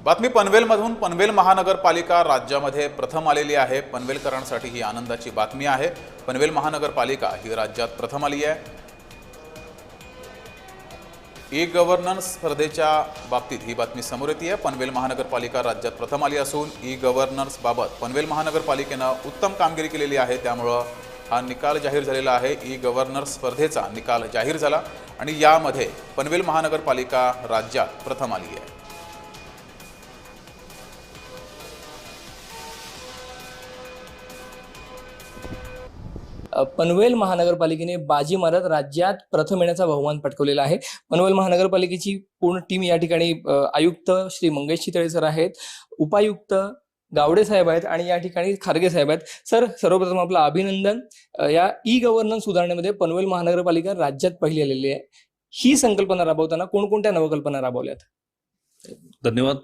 बातमी पनवेलमधून. पनवेल महानगरपालिका राज्यामध्ये प्रथम आलेली आहे. पनवेलकरांसाठी ही आनंदाची बातमी आहे. पनवेल महानगरपालिका ही राज्यात प्रथम आली आहे. ई गव्हर्नन्स स्पर्धेच्या बाबतीत ही बातमी समोर येते आहे. पनवेल महानगरपालिका राज्यात प्रथम आली असून ई गव्हर्नन्स बाबत पनवेल महानगरपालिकेनं उत्तम कामगिरी केलेली आहे. त्यामुळे हा निकाल जाहीर झालेला आहे. ई गव्हर्नन्स स्पर्धेचा निकाल जाहीर झाला आणि यामध्ये पनवेल महानगरपालिका राज्यात प्रथम आली आहे. पनवेल महानगरपालिकेने बाजी मारत राज्यात प्रथम येण्याचा बहुमान पटकावलेला आहे. पनवेल महानगरपालिकेची पूर्ण टीम या ठिकाणी आयुक्त श्री मंगेश चितळे सर आहेत, उपायुक्त गावडे साहेब आहेत आणि या ठिकाणी खारगे साहेब आहेत. सर, सर्वप्रथम आपलं अभिनंदन. या ई गव्हर्नन्स सुधारणेमध्ये पनवेल महानगरपालिका राज्यात पहिली आलेली आहे. ही संकल्पना राबवताना कोणकोणत्या नवकल्पना राबवल्यात? धन्यवाद.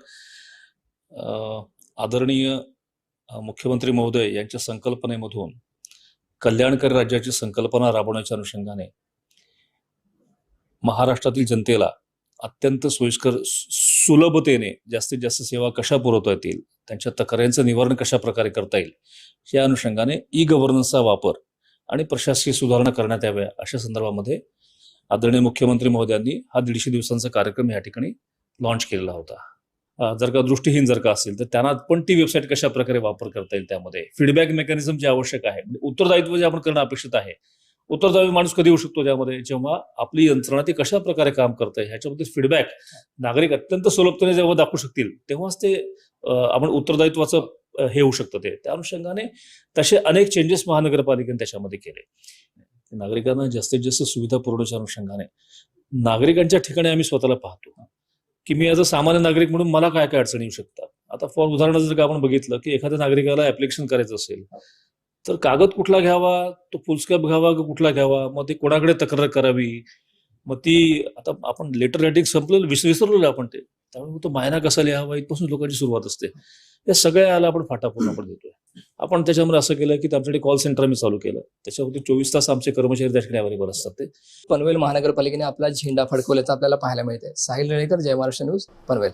आदरणीय मुख्यमंत्री महोदय यांच्या संकल्पनेमधून कल्याणकारी राज्याची संकल्पना राबवण्याच्या अनुषंगाने महाराष्ट्रातील जनतेला अत्यंत सोयीस्कर सुलभतेने जास्तीत जास्त सेवा कशा पुरवता येतील, त्यांच्या तक्रारींचं निवारण कशा प्रकारे करता येईल, या अनुषंगाने ई गव्हर्नन्सचा वापर आणि प्रशासकीय सुधारणा करण्यात याव्या अशा संदर्भामध्ये आदरणीय मुख्यमंत्री महोदयांनी हा 150 दिवसांचा कार्यक्रम या ठिकाणी लॉन्च केलेला होता. जर का दृष्टीहीन जर का असतील तर त्यांना पण ती वेबसाईट कशा प्रकारे वापर करता येईल, त्यामध्ये फीडबॅक मेकॅनिझम जे आवश्यक आहे, उत्तरदायित्व जे आपण करणं अपेक्षित आहे. उत्तरदायी माणूस कधी होऊ शकतो त्यामध्ये, जेव्हा आपली यंत्रणा ती कशा प्रकारे काम करते ह्याच्यामध्ये फीडबॅक नागरिक अत्यंत सुलभतेने जेव्हा दाखवू शकतील तेव्हाच ते आपण उत्तरदायित्वाचं हे होऊ शकतं. त्या अनुषंगाने तसे अनेक चेंजेस महानगरपालिकेने त्याच्यामध्ये केले. नागरिकांना जास्तीत जास्त सुविधा पुरवण्याच्या अनुषंगाने नागरिकांच्या ठिकाणी आम्ही स्वतःला पाहतो की मी ॲज अ सामान्य नागरिक म्हणून मला काय काय अडचणी येऊ शकतात. आता फॉर उदाहरण जर का आपण बघितलं की एखाद्या नागरिकाला ऍप्लिकेशन करायचं असेल तर कागद कुठला घ्यावा, तो फुलस्कॅप घ्यावा की कुठला घ्यावा, मग ते कोणाकडे तक्रार करावी, मग ती आता आपण लेटर रायटिंग संपलेलं विसरलेलं आपण ते, त्यामुळे तो मायना कसा लिहावा इथपासून लोकांची सुरुवात असते. या सगळ्याला आपण फाटाफूट आपण देतोय. आपण त्याच्यामध्ये असं केलं की आमच्याकडे कॉल सेंटर आम्ही चालू केलं, त्याच्यामध्ये 24 तास आमचे कर्मचारी त्या ठिकाणी अवेलेबल असतात. ते पनवेल महानगरपालिकेने आपला झेंडा फडकवल्याचं आपल्याला पाहायला मिळतंय. साहिल रेळेकर, जय महाराष्ट्र न्यूज, पनवेल.